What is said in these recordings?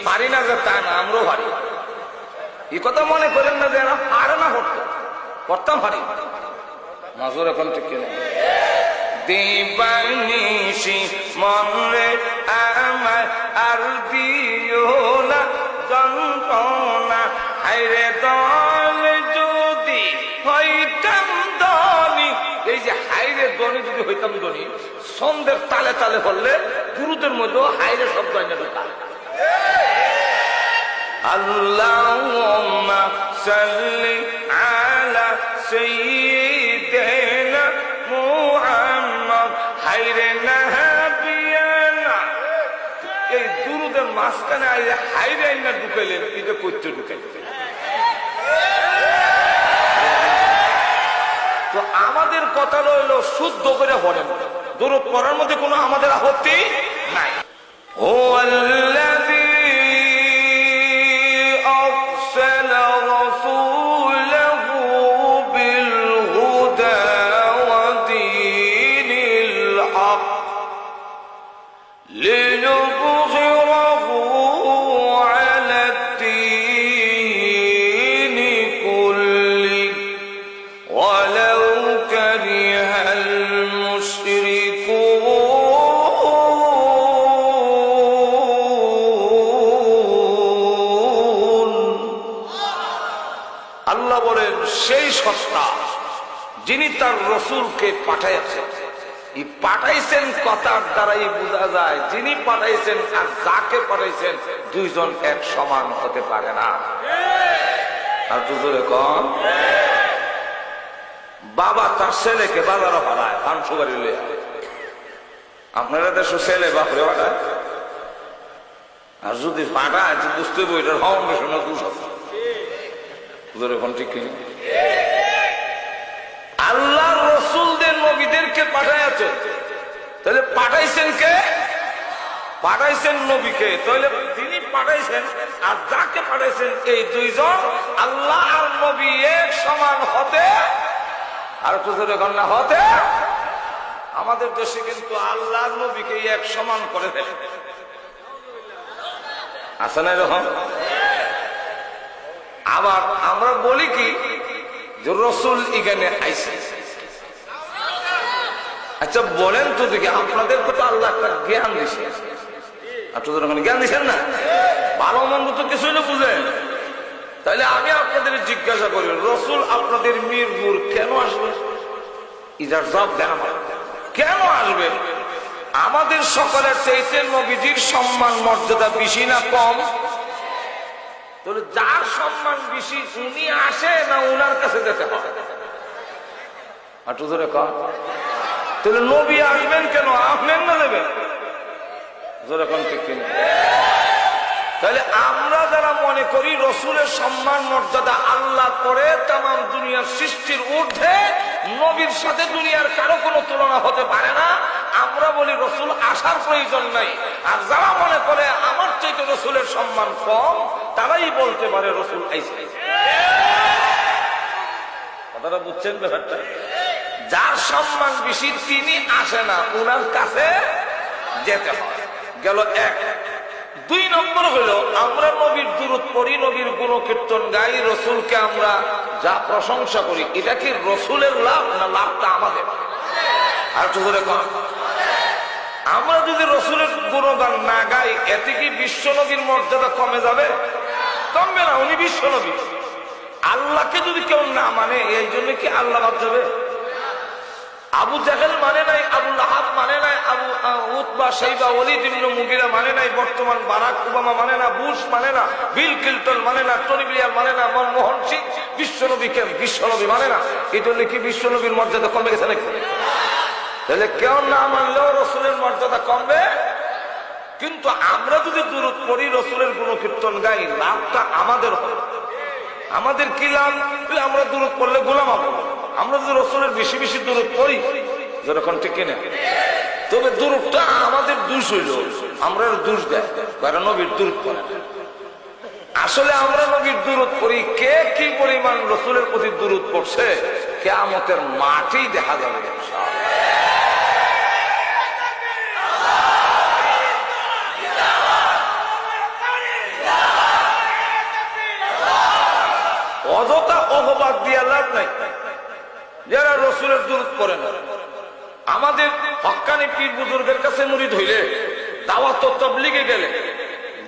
পারি না যে তা না, আমরাও পারি। এই কথা মনে করেন না যে এরা পারে না করতাম পারি। মাজুর এখন ঠিক কিনা? দিবানিশি মনে আমার আর দিও না যন্ত্রণা, হায়রে দল যদি হইতাম ধনী। এই যে হায়রে ধনী যদি হইতাম ধনী, ছন্দের তালে তালে বললে গুরুদের মধ্যে হায়রে শব্দ হয় না ঢোকা। আল্লাহুম্মা সাল্লি আলা সাইয়্যিদিনা মুহাম্মদ, হায়রে নাবিয়ানা। এই দুরুদের মাঝখানে আইলে হায়রে আইনা ঢুকাইলেন, এটা করতে ঢুকাইলেন। তো আমাদের কথা রইল শুদ্ধ করে পড়েন, দুরূদ পড়ার মধ্যে কোনো আমাদের আপত্তি নাই। ও আল্লাযী আরসালা রাসূলাহু বিল হুদা ওয়া দীনিল হক লিইয়ুযহিরাহু আলা দ্দীনি কুল্লিহি ওয়ালাউ কারিহাল মুশরিকুন। আল্লাহ বলেন সেই সত্তা যিনি তার রসুলকে পাঠাইছেন। এই পাঠাইছেন কথার দ্বারাই বোঝা যায় যিনি পাঠাইছেন আর যাকে পাঠাইছেন দুইজন এক সমান হতে পারে না। আর দুজনে কম, বাবা তার ছেলেকে বাজারে হারায় পাঁচশো বাড়ি লইয়া। আপনারা দেশে ছেলে বাপরে হারায়, আর যদি পাঠায় তো বুঝতে হবে এটার ফাউন্ডেশনে দোষ আছে। ঠিক কিনা? আল্লাহ রসুলদের নবীদেরকে পাঠাইছেন, তাহলে পাঠাইছেন কে? পাঠাইছেন নবীকে। তাহলে তিনি পাঠাইছেন আর যাকে পাঠাইছেন এই দুইজন আল্লাহ আর নবী এক সমান হতে, আর না হতে। আমাদের দেশে কিন্তু আল্লাহ নবীকে এক সমান করে ফেলে, আছে না এরকম? আবার আমরা বলি কি যে রসুল এখানে আইসে। আচ্ছা বলেন তো দেখি, আপনাদের তো আল্লাহ একটা জ্ঞান দিছে, আপনাদের ওখানে জ্ঞান দিচ্ছেন না? ভালো মন্দ তো কিছুই না বুঝেন। তাহলে আমি আপনাদের জিজ্ঞাসা করি, রসুল আপনাদের মিরপুর কেন আসবে? ইজার জবাব দেন আমার, কেন আসবে? আমাদের সকলের চাইতে নবীজির সম্মান মর্যাদা বেশি না কম? তাহলে যার সম্মান বেশি উনি আসে না উনার কাছে যেতে হবে? তাহলে নবী আসবেন কেন, আসবেন না দেবেন? তাহলে আমরা যারা মনে করি রসুলের সম্মান মর্যাদা আল্লাহ করে তাম দুনিয়ার সৃষ্টির ঊর্ধ্বে, নবীর সাথে দুনিয়ার কারো কোনো তুলনা হতে পারে না, আমরা বলি রসুল আসার প্রয়োজন নাই। আর যারা মনে করে আমার চাইতে রসুলের সম্মান কম, তারাই বলতে পারে রসুল আইসে। কথাটা বুঝছেন ব্যাপারটা? যার সম্মান বেশি তিনি আসে না, উনার কাছে যেতে হয়। গেল এক। দুই নম্বর হলো আমরা নবীর দুরূদ পড়ি, নবীর গুণকীর্তন গাই, রসুলকে আমরা যা প্রশংসা করি, এটা কি রসুলের লাভ না লাভটা আমাদের? আর আমরা যদি রসুলের গুণগান না গাই, এতে কি বিশ্ব নবীর মর্যাদা কমে যাবে? কমবে না, উনি বিশ্ব নবী। আল্লাহকে যদি কেউ না মানে, এই জন্য কি আল্লাহ বাদ যাবে? আবু জাহেল মানে নাই, আবু লাহাব মানে নাই, আবু উতবা শাইবা ওয়ালিদ ইবনে মুগিরা মানে নাই, বর্তমান বারাক ওবামা মানে না, বুশ মানে না, বিল ক্লিনটন মানে না, টনি ব্লেয়ার মানে না, মনমোহন সিং বিশ্বনবীকে বিশ্বনবী মানে না। এই জন্য কি বিশ্বনবীর মর্যাদা কমে গেছে নাকি? তাহলে কেউ না মানলেও রসুলের মর্যাদা কমবে। কিন্তু আমরা যদি দুরূদ পড়ি, রসুলের গুণকীর্তন গাই, লাভটা আমাদের হবে। আমাদের কি লাভ? আমরা দুরূদ পড়লে গোলাম হবো। আমরা যদি রসুলের বেশি বেশি দুরূদ পড়ি, যেরকম ঠিক কিনা, তবে দুরূদটা আমাদের দোষ হইল, আমরা দোষ দেয় কারণ নবীর দুরূদ পড়ে। আসলে আমরা নবীর দুরূদ পড়ি, কে কি পরিমাণ রসুলের প্রতি দুরূদ পড়ছে কিয়ামতের মাঠেই দেখা যাবে। অযথা অপবাদ দিয়ে লাভ নাই যারা রসুলের দুরূদ পড়ে না। আমাদের হক্কানি পীর বুজুর্গের কাছে মুরিদ হইলে দাওয়াত ও তাবলীগে গেলে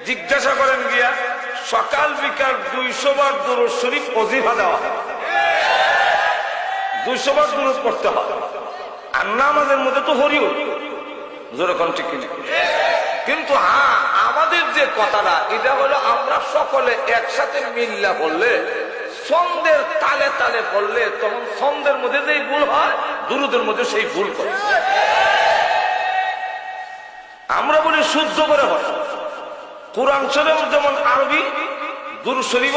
জিজ্ঞাসা করেন গিয়া সকাল বিকাল 200 বার দুরূদ শরীফ ওজিফা দেওয়া হয়, 200 বার দুরূদ পড়তে হয়। আর নামাজের মধ্যে তো হরিও যেরকম ঠিক কিনা। কিন্তু হ্যাঁ, আমাদের যে কথাটা এটা হলো আমরা সকলে একসাথে মিল্লা বললে, ছন্দের তালে তালে পড়লে তখন ছন্দের মধ্যে যেই ভুল হয় দুরূদের মধ্যে সেই ভুল করে। আমরা বলি শুদ্ধ করে হয়। কুরআন শরীফ যেমন আরবি, দুরূদ শরীফ,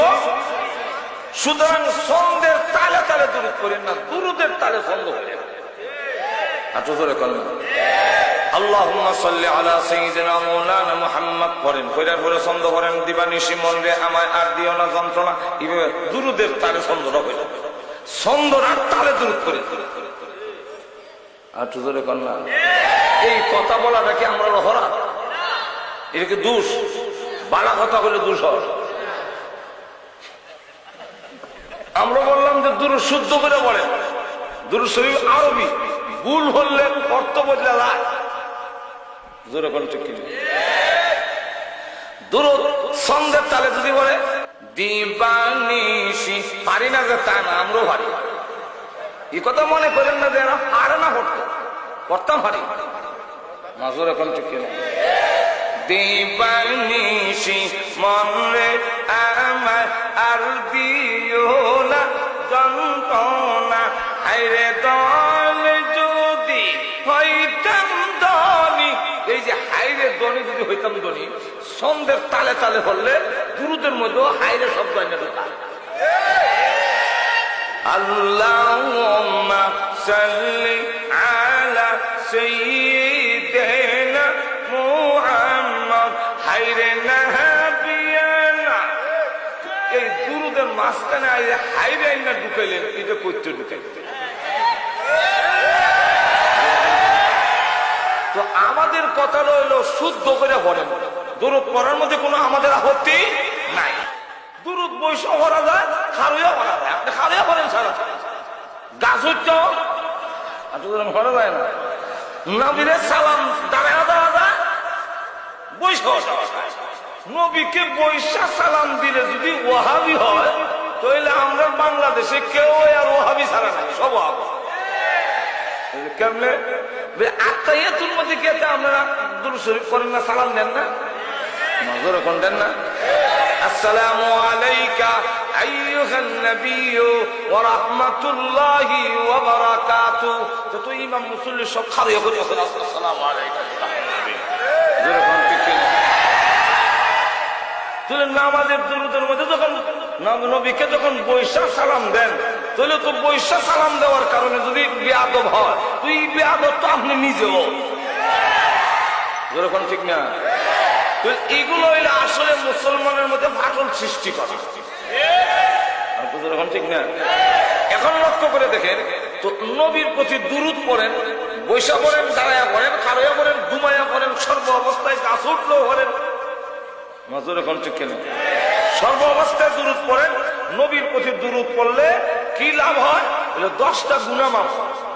সুতরাং ছন্দের তালে তালে দুরূদ করেন না, দুরূদের তালে ছন্দ করেন। আচ্ছা জোরে করেন আল্লাহুম্মা সাল্লি আলা সাইয়্যিদিনা মাওলানা মুহাম্মদ পড়েন, কইরার পরে ছন্দ করেন দিবানিশি মন রে আমায় আর দিও না যন্ত্রণা। এইভাবে দুরূদের তালে ছন্দটা হইল, ছন্দর আর তালে দুরূদ করে। আচ্ছা জোরে করেন না। এই কথা বলাটা কি আমরা লহরা? এটা কি দোষ? বালা কথা বলে দোষ হয়? আমরা বললাম যে দুরূদ শুদ্ধ করে বলেন, দুরূদ শরীফ আরবি, ভুল হলে অর্থ বদলে যায়। জোরে কোন ঠিক কি? দুরূদ ছন্দের তালে যদি বলে দিবানিশি, পারি না যে তা না, আমরাও পারি। এই কথা মনে করেন না যে এরা পারে না পড়তে, পড়তাম পারি না। জোরে কোন ঠিক কি? দিবানিশি মনরে আমার আর দিও না যন্ত্রণা, হায়রে দল যদি হইতাম ধনী। এই যে হায়রে ধনী যদি হইতাম ধনী, ছন্দের তালে তালে হলে দুরূদের মধ্যেও হায়রে শব্দ আইনা ঢোকা। আল্লাহুম্মা সাল্লি আলা সাইয়্যিদিনা মুহাম্মদ হায়রে নাবিয়ানা। এই দুরূদের মাঝখানে আইলে হায়রে আইনা ঢুকাইলেন, এটা কইতে ঢুকাইলেন। তো আমাদের কথা হইল শুদ্ধ করে পড়েন, দুরূদ পড়ার মধ্যে কোনো আমাদের আপত্তি নাই। দুরূদ বৈশ করা যায়, খারুয়া করা যায়। আপনি খারুয়া করেন সারা গাছ হচ্ছে করা যায় না। নবীরে সালাম দাঁড়ায় দেওয়া যায়, বৈশ নবীকে বৈশা সালাম দিলে যদি ওয়াহাবি হয়, তাহলে আমরা বাংলাদেশে কেউ আর ওয়াহাবি ছাড়া নাই, সব ওয়াহাবি। কেমনে আত্মাইয়াতুল মধ্যে কি আপনারা দুরূদ শরীফ করেন না, সালাম দেন না? নজর কোন দেন না? আসসালামু আলাইকা আইয়ুহান নাবিয়্যু ওয়া রাহমাতুল্লাহি ওয়া বারাকাতুহু। তো ইমাম মুসল্লি সব খারিয়া করে আসসালামু আলাইকা জোরে কোন ঠিক না? তাহলে নামাজের দুরূদের মধ্যে যখন নবীকে যখন বৈশা সালাম দেন, তাহলে তো বৈশা সালাম দেওয়ার কারণে যদি বেয়াদব হয়, তো এই বেয়াদব তো আপনি নিজেও। যেরকম ঠিক না? এগুলো হইলে আসলে মুসলমানের মধ্যে ফাটল সৃষ্টি করে। যেরকম ঠিক না? এখন লক্ষ্য করে দেখেন তো, নবীর প্রতি দুরূদ পড়েন, বৈশা পড়েন, দাঁড়ায়া পড়েন, খাড়াইয়া পড়েন, ঘুমাইয়া পড়েন, সর্ব অবস্থায় গাছ উঠলেও পড়েন। সর্ব অবস্থায় দুরূদ পড়েন। নবীর প্রতি দুরূদ পড়লে কি লাভ হয়? 10টা গুনাহ মাফ,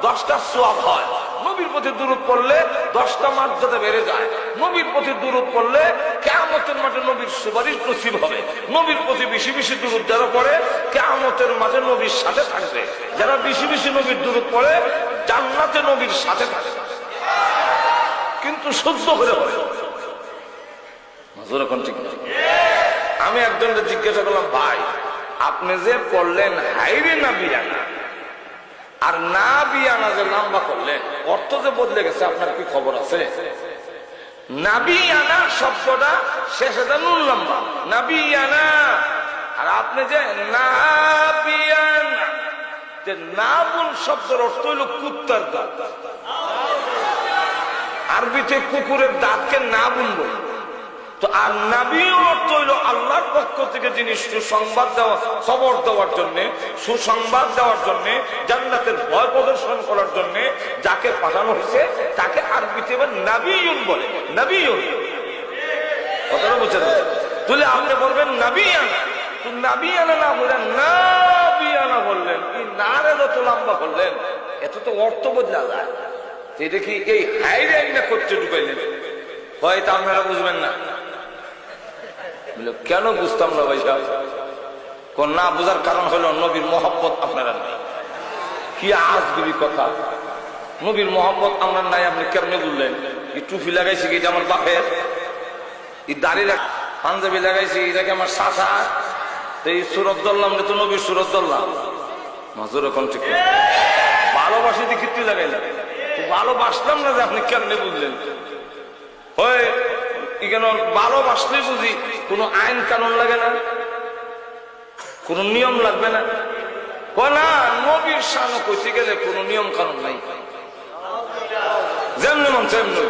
10টা সওয়াব হয়। নবীর প্রতি দুরূদ পড়লে 10টা মর্যাদা বেড়ে যায়। নবীর প্রতি দুরূদ পড়লে কিয়ামতের মাঠে নবীর সুপারিশ নসিব হবে। নবীর প্রতি বেশি বেশি দুরূদ যারা পড়ে কিয়ামতের মাঠে নবীর সাথে থাকবে। যারা বেশি বেশি নবীর দুরূদ পড়ে জান্নাতে নবীর সাথে থাকবে। কিন্তু সহ্য করে পড়ে। আমি একজনকে জিজ্ঞাসা করলাম, ভাই আপনি যে পড়লেন হাইরে নাবিয়ানা আর নাবিয়ানা যে লম্বা করলেন, অর্থ যে বদলে গেছে, আপনার কি খবর আছে? নাবিয়ানা শব্দটা শেষে নুন লম্বা, নাবিয়ানা। আর আপনি যে নাবিয়ানা, যে নাবুন শব্দের অর্থ হইল কুত্তার দাঁত। আরবিতে কুকুরের দাঁতকে নাবুন বলে। তো আর নবী অর্থ হইল আল্লাহর পক্ষ থেকে যিনি সুসংবাদ দেওয়া, খবর দেওয়ার জন্য, সুসংবাদ দেওয়ার জন্য, জান্নাতের ভয় প্রদর্শন করার জন্য যাকে পাঠানো হয়েছে তাকে আরবিতে নবিয়ুন বলে। নবিয়ুন কথাটা বুঝছেন? তাহলে আপনি বলবেন নবিয়ানা, নাবিয়ানা না বললেন, নাবিয়ানা বললেন, কি নারে যত লম্বা করলেন, এত তো অর্থ বদলা যায়। এটা কি এই হাইরে না করতে ঢুকাইলেন? হয়তো আপনারা বুঝবেন না। কেন বুঝতাম না ভাই সাহেব? না বুঝার কারণ হলো নবীর মহব্বত আপনারা নাই। কি আজগুবি কথা! নবীর মহব্বত আমরা নাই, আপনি কেমনে বললেন? এই টুপি লাগাইছি কি এটা আমার বাপের? এই দাড়ি পাঞ্জাবি লাগাইছি এটা কি আমার শাসা? এই সুরত ধরলাম তো নবীর সুরত ধরলাম। মাজুর এখন ঠিক ভালোবাসি দিয়ে কীর্তি লাগাইলাম, ভালোবাসলাম না যে আপনি কেমনে বুঝলেন? এখানে ভালোবাসলে বুঝি কোনো আইন কানুন লাগে না, কোন নিয়ম লাগবে না। না, নবীর শানও কইতে গেলে কোনো নিয়ম কানুন নাই, যেমনি মন তেমনি।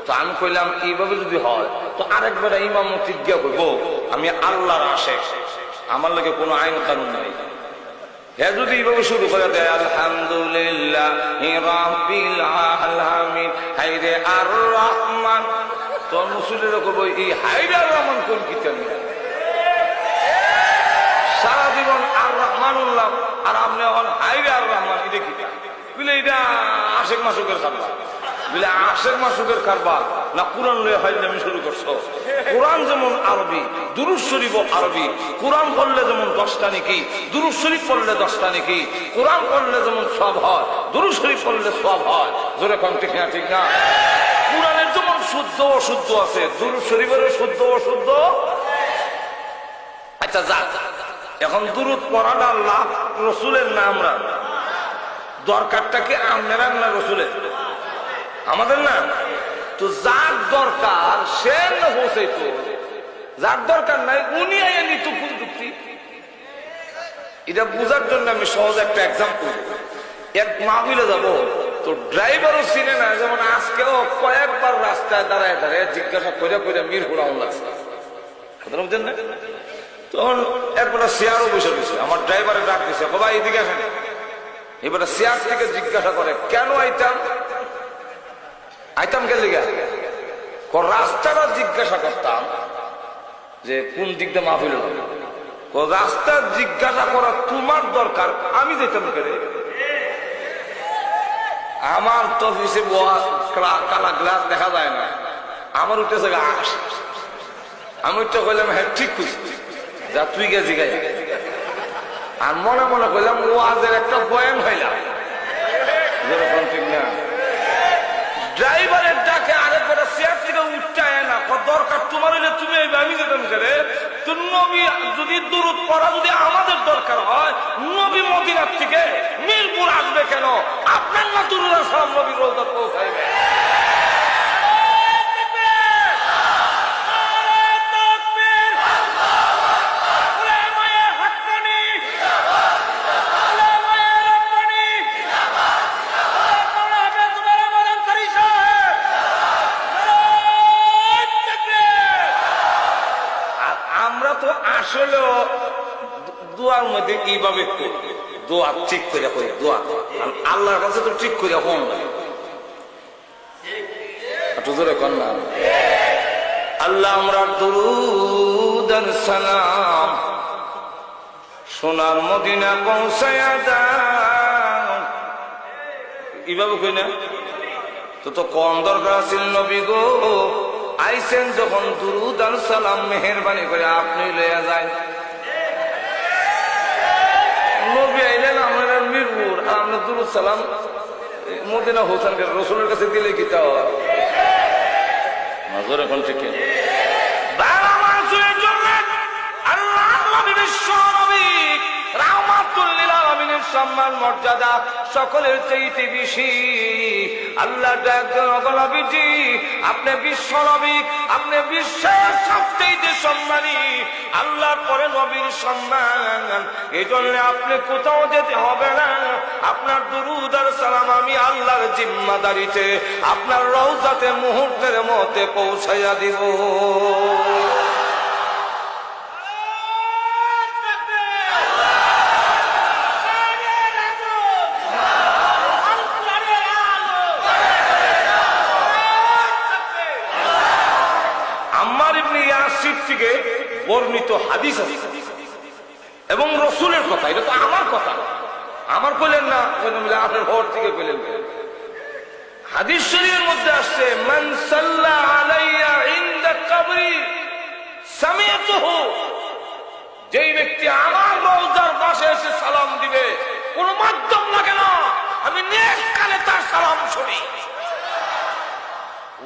তো আমি কইলাম এইভাবে যদি হয় তো আরেকবার ইমাম গিয়া কইব আমি আল্লাহর আশেক, আমার লাগে কোনো আইন কানুন নাই। হ্যাঁ, যদি এইভাবে শুরু করে দেয় আলহামদুলিল্লাহ রাব্বিল আলামিন হায়রে আর রহমান, তো মুসলিরা কইব এই হায়রে আর রহমান কোন কিতাব? সারা জীবন আর রহমান উল্লাম আর আপনি হায়রে আর রহমান, এটা কি বুঝলে? এটা আশেক মাসুকের কারবার বুঝলে, আশেক মাসুকের কারবার না কোরআন লয়ে ফাইজলামি শুরু করছো? কোরআন যেমন আরবি, দুরূদ শরীফও আরবি। কোরআন পড়লে যেমন 10টা নেকি, দুরূদ শরীফ পড়লে 10টা নেকি। কোরআন পড়লে যেমন সব হয়, দুরূদ শরীফ পড়লে সব হয়। জোরে কোন ঠিক না? ঠিক না? কোরআনের যেমন শুদ্ধ অশুদ্ধ আছে, দুরূদ শরীফেরও শুদ্ধ অশুদ্ধ। আচ্ছা যা, এখন দুরূদ পড়াটা লাভ রসুলের না আমরা? দরকারটা কি আপনারা না রসুলের? আমাদের না। তো যার দরকার সে না পৌঁছাইতো, যার দরকার নাই উনি আইয়া নিত কোন যুক্তি? এটা বুঝার জন্য আমি সহজ একটা এক্সাম্পল। এক মাহফিলে যাব তো ড্রাইভারও চিনে না, যেমন আজকেও কয়েকবার রাস্তায় দাঁড়ায় দাঁড়ায় জিজ্ঞাসা করে করে মির ঘোরাও লাগছে, কথা বুঝছেন না? তখন একবার চেয়ারও বসে রয়েছে, আমার ড্রাইভারে ডাক দিছে, বাবা এইদিকে আসেন। এবারে চেয়ার থেকে জিজ্ঞাসা করে কেন আইতাম কে লিগা? রাস্তাটা জিজ্ঞাসা করতাম যে কোন দিক দিয়ে মাহফিল হবে। রাস্তা জিজ্ঞাসা করা তোমার দরকার, আমি যেতাম করে। আমার তো অফিসে কালা গ্লাস দেখা যায় না, আমার উঠেছে ঘাস। আমি উঠতে কইলাম হ্যাঁ ঠিক কইছি, যা তুই গেছি গাই। আর মনে মনে কইলাম ও আজের একটা বয়ান হইলাম। যেরকম ঠিক না? ড্রাইভারের ডাকে আরেকবার চেয়ার থেকে উঠতে না, দরকার তোমার হইলে তুমি আমি যেতাম করে। তো নবী যদি দুরূদ পড়া যদি আমাদের দরকার হয়, নবী মদিনার থেকে মিরপুর আসবে কেন? আপনার না দুরূদ আর সালাম নবীর রওজা পৌঁছাইবে। আসলেও দোয়ার মধ্যে এইভাবে দোয়া ঠিক করে করি, দোয়া আল্লাহর কাছে তো ঠিক করে হন না। আল্লাহ আমরা দরুদ আর সালাম সোনার মদিনা পৌঁছায়া দাও, এইভাবে কই না? তো কোন দরকার আছে নবী গো? আইসেন যখন দুরুদ আর সালাম মেহেরবানি করে আপনি লইয়া যায়। নবী আইলেন আমরা মিরপুর, আর আমরা দুরুদ সালাম মদিনা হোসেন রসুলের কাছে দিলে কি তা নজর? এখন ঠিক সম্মান মর্যাদা সকলের চাইতে বেশি। আল্লাহ নবীজি আপনি বিশ্ব নবী, আপনি বিশ্বের সবচেয়ে সম্মানী। আল্লাহর পরে নবীর সম্মান, এই জন্য আপনি কোথাও যেতে হবে না। আপনার দুরুদ আর সালাম আমি আল্লাহর জিম্মাদারিতে আপনার রওজাতে মুহূর্তের মধ্যে পৌঁছাইয়া দিব। বর্ণিত হাদিস আছে, এবং রসুলের কথা, এটা তো আমার কথা, আমার কইলেন না, আপনার ঘর থেকে কইলেন। হাদিস শরীফের মধ্যে আসছে, মান সাল্লা আলাইয়া ইনদা কবরি সামিআতুহু, যেই ব্যক্তি আমার রওজার পাশে এসে সালাম দিবে, কোন মাধ্যম লাগে না, আমি নেক কানে তার সালাম শুনি।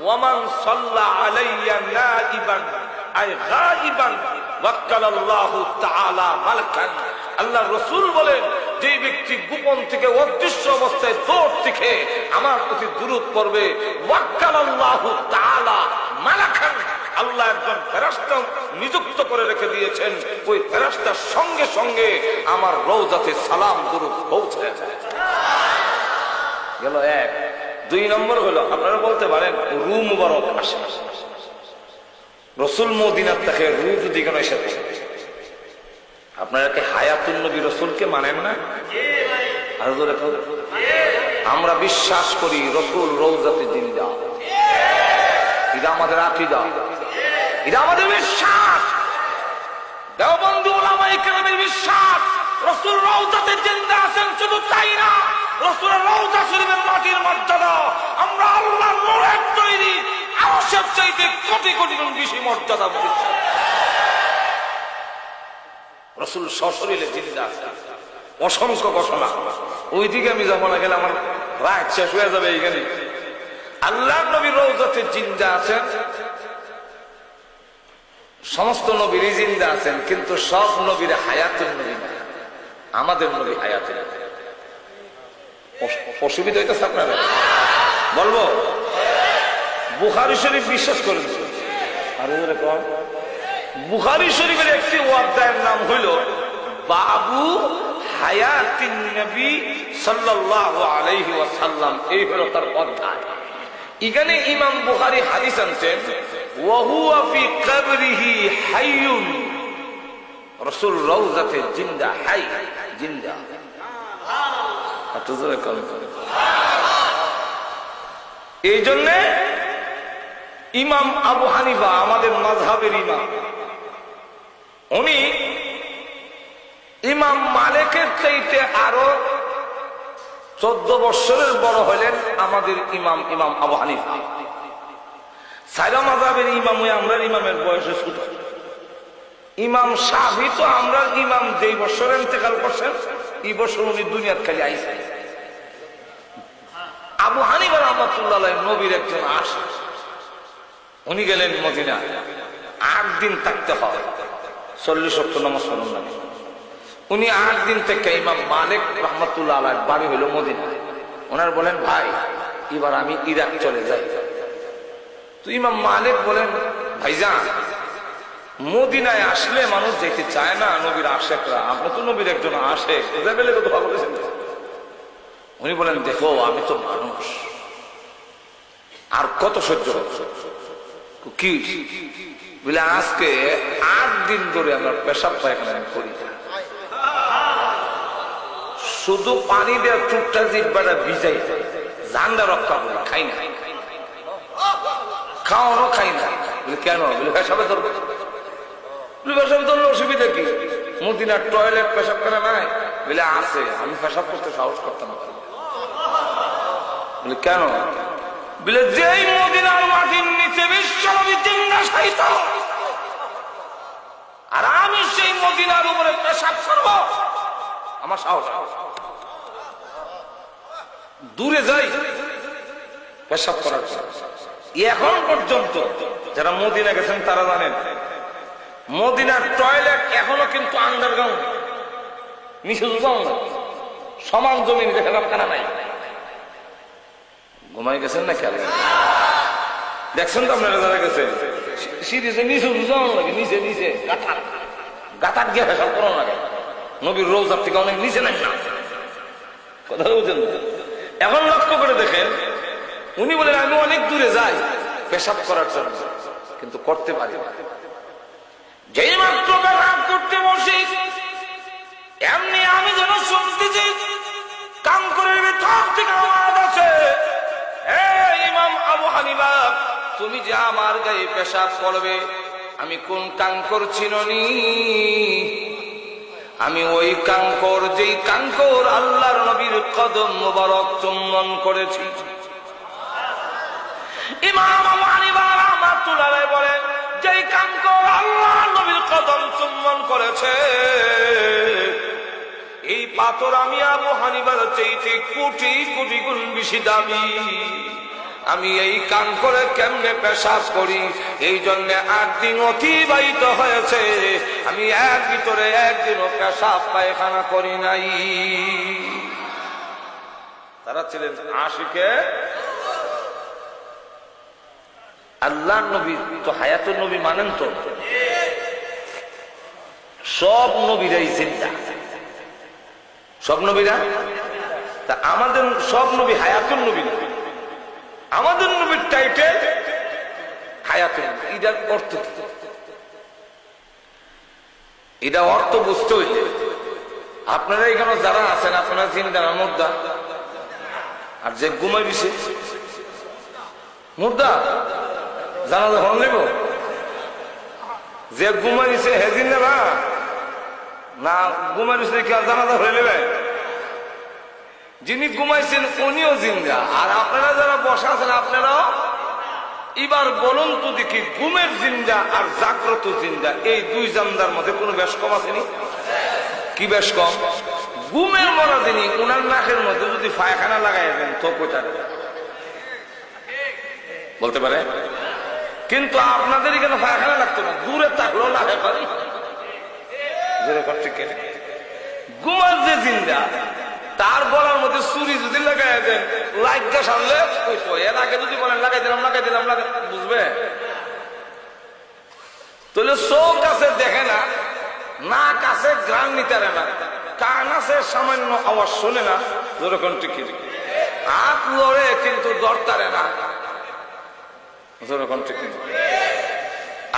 ওয়ামান সাল্লা আলাইয়া নাইবান আই গায়িবান ওয়াক্কালাল্লাহু তাআলা মালাকান, আল্লাহ রাসূল বলেন, যে ব্যক্তি গোপন থেকে অদৃশ্য অবস্থায় দূর থেকে আমার প্রতি দুরূদ পড়বে, ওয়াক্কালাল্লাহু তাআলা মালাকান, আল্লাহ একজন ফেরেশতা নিযুক্ত করে রেখে দিয়েছেন, ওই ফেরেশতার সঙ্গে সঙ্গে আমার রওজাতে সালাম দুরূদ পৌঁছে যায়। গেল এক। দুই নম্বর হলো, আপনারা বলতে পারেন রু মুবারক আসে, রসুল মদিনার থেকে রু যদি কেন এসে, আপনারা কি হায়াতুন নবী রসুলকে মানেন না? আমরা বিশ্বাস করি রসুল রওজাতে জিন্দা, এটা আমাদের আকীদা, এটা আমাদের বিশ্বাস। দেওবন্দি উলামায়ে কেরামের বিশ্বাস, রসুল রওজাতে জিন্দা আছেন। শুধু তাই না, রসুলের রওজা শরীফের মাটির মর্যাদা আমরা আল্লাহর নূরের তৈরি আরশের চাইতে কোটি কোটি গুণ বেশি মর্যাদা বলেছি। রসুল সশরীরে জিন্দা আছেন, অসংখ্য ঘটনা। ওইদিকে আমি যাবো না, গেলে আমার রাত শেষ হয়ে যাবে। এইখানে আল্লাহর নবী রওজাতে জিন্দা আছেন, সমস্ত নবীরই জিন্দা আছেন, কিন্তু সব নবীর হায়াতুন নবী না, আমাদের নবী হায়াতুন। অসুবিধা হইতেছে আপনারা? বলবো বুখারী শরীফ বিশ্বাস করেন? বুখারী শরীফের একটি অধ্যায়ের নাম হইল বাবু হায়াতিন নবী সাল্লাল্লাহু আলাইহি ওয়াসাল্লাম, এই হলো তার অধ্যায়। এখানে ইমাম বুখারী হাদিস আনছেন, ওয়া হুয়া ফি কবরিহি হাইয়ুন, রাসূল রওজাতে জিন্দা, হাই জিন্দা। এই জন্যে ইমাম আবু হানিফা, আমাদের মাযহাবের ইমাম, উনি ইমাম মালিকের চাইতে আরো 14 বছরের বড় হলেন আমাদের ইমাম আবু হানিফা। সাইরা মাযহাবের ইমাম হয়ে আমরা ইমামের বয়সে ছোট। ইমাম শাফি তো আমরা ইমাম যেই বছর ইন্তেকাল করছেন, এই বছর উনি দুনিয়ার খালি আইসা। আবু হানিফা রাহমাতুল্লাহ আলাইহি নবীর একজন আশিক, উনি গেলেন মদিনা, 8 দিন থাকতে হয়, 40 ওয়াক্ত নামাজ পড়েন না। উনি 8 দিন থেকে ইমাম মালিক রাহমাতুল্লাহ আলাইহি বাড়ি হইল মদিনা। ওনার বলেন, ভাই এবার আমি ইরাক চলে যাই। তো ইমাম মালিক বলেন, ভাইজান মদিনায় আসলে মানুষ যেতে চায় না, নবীর আশেকরা, আপনি তো নবীর একজন আশেক, যাবেলে কত ভালো বলেছেন। উনি বলেন, দেখো আমি তো মানুষ, আর কত সহ্য হচ্ছে। কি বলে, আজকে 8 দিন ধরে আমরা পেশাব পায়খানা করি, শুধু পানি দেওয়ার চুপটা জিব্বাটা ভিজাই, জানটা রক্ষা করি, খাই না, খাওয়ানো খাই না। বলে কেন? বলে পেশাবে ধরবো। পেশাবে ধরলে অসুবিধা কি? মদিনার টয়লেট পেশাবখানা নাই? বলে আছে, আমি পেশাব করতে সাহস করতাম না। বলে কেন? বলে যেই মদিনার মাটির নিচে বিশ্বনবী জিন্দা শায়িত, আর আমি সেই মদিনার উপরে পেশাব করব, আমার সাহস। দূরে যাই পেশাব করার। এখন পর্যন্ত যারা মদিনা গেছেন তারা জানেন, মদিনার টয়লেট এখনো কিন্তু আন্ডারগ্রাউন্ড, নিচে সমান জমিন, পেশাবখানা নাই। ঘুমাই গেছেন না খেয়াল দেখছেন তো আপনারা যারা গেছেন, সিঁড়িতে নিচে যাওয়ার লাগে, নিচে নিচে গাতার গিয়ে পেশাব করানো লাগে। নবীর রওজার থেকে অনেক নিচে নাই না, কথা বলছেন। এখন লক্ষ্য করে দেখেন, উনি বলেন আমি অনেক দূরে যাই পেশাব করার জন্য, কিন্তু করতে পারি না। যেই মাত্র পেশাব করতে বসি, এমনি আমি যেন শুনতেছি কান করে ভিতর থেকে আওয়াজ আছে, হে ইমাম আবু হানিফা, তুমি যে আমার গায়ে পেশাব করবে, আমি কোন কান করছি নি, আমি ওই কাঙ্কর, যেই কাঙ্কর আল্লাহর নবীর কদম মোবারক চুম্বন করেছি। ইমাম আবু হানিফা রাহমাতুল্লাহ আলাইহি বলেন, যেই কাঙ্কর আল্লাহর নবীর কদম চুম্বন করেছে, এই পাথর আমি আবু হানিফার চাইতে কোটি কোটি গুণ বেশি দামি। আমি এই কাঙ্করে কেমনে পেশাব করি, এই জন্য 8 দিন অতিবাহিত হয়েছে, আমি এর ভিতরে একদিনও পেশাব পায়খানা করি নাই। তারা ছিলেন আশিকে আল্লাহ নবী। তো হায়াতুল নবী মানেন তো? সব নবীরাই জিন্দা, সব নবীরা। তা আমাদের সব নবী হায়াতুল নবী না, আমাদের নবীর টাইটেল হায়াতুল। এটার অর্থ কি? এটা অর্থ বুঝতে হইলে আপনারা এখানে যারা আছেন, আপনারা জিন্দা না মুর্দা? আর যে ঘুমাই দিছে মুর্দা, জানাজা হল নেব? যে ঘুমাই দিছে হে জিন্দা না? না ঘুমাই দিছে কি জানাজা হয়ে নেবে? যিনি ঘুমাইছেন উনিও জিন্দা, আর আপনারা যারা বসা আছেন আপনারাও। এবার বলুন তো দেখি, ঘুমের জিন্দা আর জাগ্রত জিন্দা এই দুই জান্দার মধ্যে কোনো বেশ কম আসেনি? কি বেশ কম? ঘুমের মরা যিনি, উনার নাকের মধ্যে যদি পায়খানা লাগাই দেন তো কোটা বলতে পারে। কিন্তু আপনাদের এখানে পায়খানা লাগতো না, দূরে থাকলেও লাগে পারি। ঘুমার যে জিন্দা, তার গলার মধ্যে চুরি যদি লাগাই দেন, লাইটটা সামলে এর আগে যদি বলেন লাগাই দিলাম লাগাই দিলাম লাগাই, বুঝবে? তাহলে চোখ আছে দেখে না, নাক আছে গ্রাম নিতে না, কান আছে সামান্য আওয়াজ শোনে না, যেরকম টিকি হাত লড়ে কিন্তু দরতারে না, যেরকম টিকি।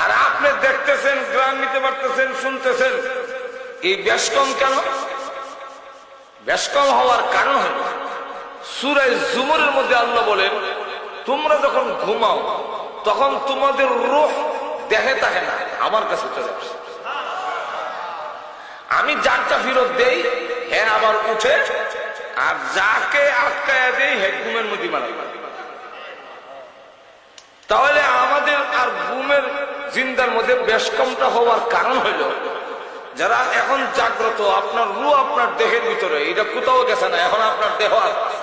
আর আপনি দেখতেছেন, গ্রাম নিতে পারতেছেন, শুনতেছেন, এই বেশ কম কেন? বেশ কম হওয়ার কারণ হল সূরা জুমরের মধ্যে আল্লাহ বলেন, তোমরা যখন ঘুমাও তখন তোমাদের রূহ দেহে থাকে না, আমার কাছে চলে আসে। আমি যারটা ফেরত দেই হ্যাঁ আবার উঠে, আর যাকে আটকায়া দেই হ্যাঁ ঘুমের মধ্যে মারা। তাহলে আমাদের আর ঘুমের জিন্দার মধ্যে বেশ কমটা হওয়ার কারণ হইল, যারা এখন জাগ্রত, আপনার রূহ আপনার দেহের ভিতরে, এটা কোথাও গেছে না, এখন আপনার দেহ আছে।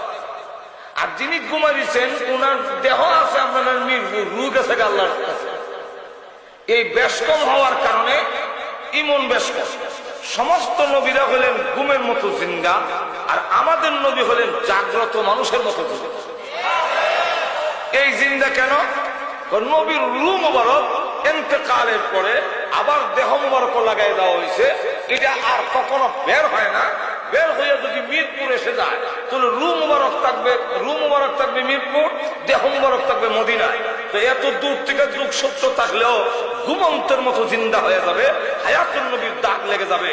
আর যিনি ঘুমা দিচ্ছেন উনার দেহ আছে, আপনার রূহ গেছে আল্লাহর কাছে। এই বেশ কম হওয়ার কারণে ইমন বেশ কম। সমস্ত নবীরা হলেন ঘুমের মতো জিন্দা, আর আমাদের নবী হলেন জাগ্রত মানুষের মতো জিন্দা। এই জিন্দা কেন? নবীর রূহ মুবারক ইন্তেকালের পরে আবার দেহ মুবারক লাগাই দেওয়া হয়েছে, এটা আর কখনো বের হয় না। বের হয়ে যদি মিরপুর এসে যায় তাহলে রূহ মুবারক থাকবে মিরপুর, দেহ মুবারক থাকবে মদিনায়। তো এত দূর থেকে যুগ সত্য থাকলেও ঘুমন্তের মতো জিন্দা হয়ে যাবে, হায়াতুল নবীর দাগ লেগে যাবে।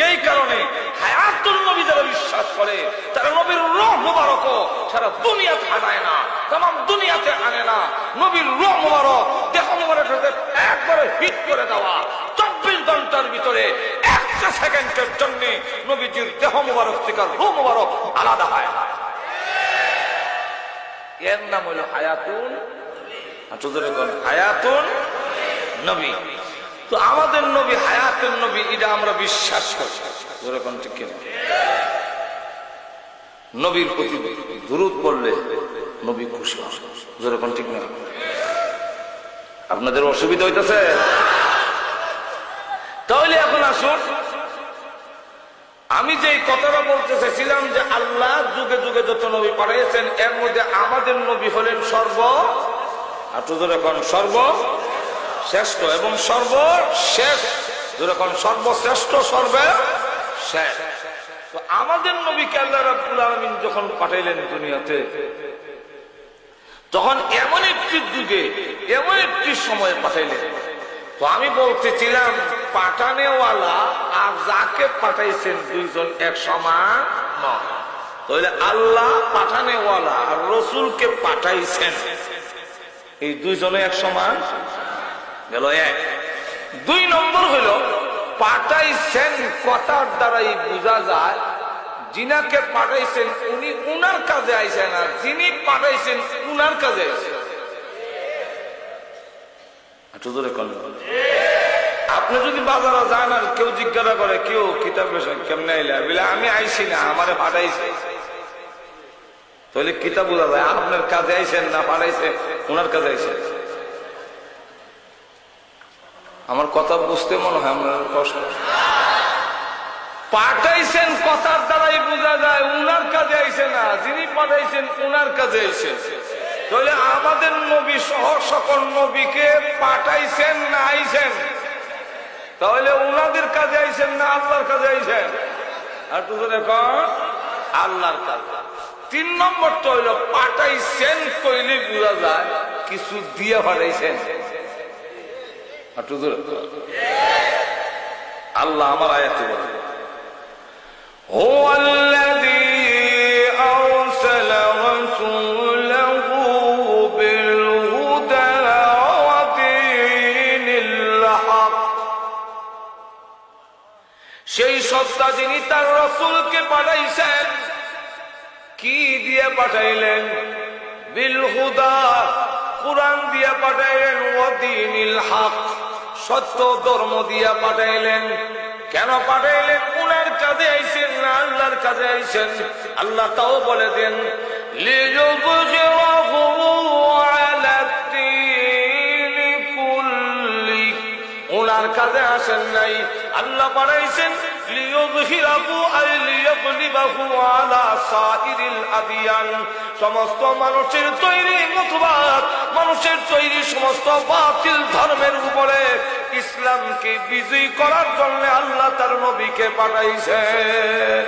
এই কারণে হায়াতুল নবী যারা বিশ্বাস করে, তারা নবীর রূহ মুবারক সারা দুনিয়াতে আনায় না, তামাম দুনিয়াতে আনে না। নবীর রূহ মুবারক দেহ মুবারক একবারে হিট করে দেওয়া, 24 ঘন্টার ভিতরে একটা সেকেন্ডের জন্য নবীজির দেহ মুবারক থেকে রূহ মুবারক আলাদা হয়। এর নাম হলো হায়াতুন, হায়াতুন নবী। তো আমাদের নবী হায়াতুন নবী, এটা আমরা বিশ্বাস করি। যেরকম ঠিক নবীর প্রতি দুরূদ পড়লে নবী খুশি হয়, যেরকম ঠিক না? আপনাদের অসুবিধা হইতেছে? তাহলে এখন আসুন, আমি যে কথাটা বলতে চাইছিলাম যে আল্লাহ যুগে যুগে যত নবী পাঠিয়েছেন, এর মধ্যে আমাদের নবী হলেন সর্বশ্রেষ্ঠ এবং সর্বশেষ, যেরকম সর্বশ্রেষ্ঠ সর্বশেষ। তো আমাদের নবীকে আল্লাহ রাব্বুল আলামিন যখন পাঠাইলেন দুনিয়াতে, তখন এমন একটি যুগে এমন একটি সময় পাঠাইলেন। তো আমি বলতেছিলাম, পাঠানেওয়ালা আর যাকে পাঠাইছেন দুইজন এক সমান নয়। তাহলে আল্লাহ পাঠানেওয়ালা আর রসুলকে পাঠাইছেন, এই দুইজনে এক সমান গেল এক। 2 নম্বর হইল পাঠাইছেন কথার দ্বারাই বোঝা যায় যিনাকে পাঠাইছেন উনি উনার কাজে আইছেন, আর যিনি পাঠাইছেন উনার কাজে আইছেন। আপনি যদি বাজারে যান আর কেউ জিজ্ঞাসা করে কেউ কিতাব কেমনে আইলা, বলে আমি আইছি না, আমারে পাঠাইছে, তাহলে কিতাব বোঝা যায় আপনার কাজে আইছেন না পাঠাইছে উনার কাজে আইছেন। আমার কথা বুঝতে মনে হয় আপনার কষ্ট। পাঠাইছেন কথার দ্বারাই বোঝা যায় উনার কাজে আইছে না, যিনি পাঠাইছেন উনার কাজে আইছে। তাহলে আমাদের নবী সহ সকল নবীকে পাঠাইছেন না আইছেন? তাহলে উনাদের কাজে আইছেন না আল্লাহর কাজে আইছেন? আর তো এখন আল্লাহর কাজ। 3 নম্বরটা হইল পাঠাইছেন কইলে বোঝা যায় কিছু দিয়ে পাঠাইছেন। আল্লাহ আমার আয়াতে বলে হুয়াল্লাযী আরসালা রাসূলাহু বিল হুদা ওয়া দীনিল হক। সেই সত্তা যিনি তার রাসূলকে পাঠাইছেন, কি দিয়ে পাঠাইলেন? বিল হুদা, কুরআন দিয়ে পাঠাইলেন, ওয়া দীনিল হক, সত্য ধর্ম দিয়ে পাঠাইলেন। কেন পাঠাইলেন? উনার কাজে আইছেন না আল্লাহর কাজে আইছেন? আল্লাহ তাও বলে দেন লিইয়ুযহিরাহু আলা দ্দীনি কুল্লি। উনার কাজে আসেন নাই, আল্লাহ পাঠাইছেন লিইয়ুযহিরাহু আই লিয়াগলিবাহু আলা সাইরিল আদিয়ান। সমস্ত মানুষের তৈরি মতবাদ, মানুষের তৈরি সমস্ত বাতিল ধর্মের উপরে ইসলামকে বিজয়ী করার জন্য আল্লাহ তার নবীকে পাঠাইছেন।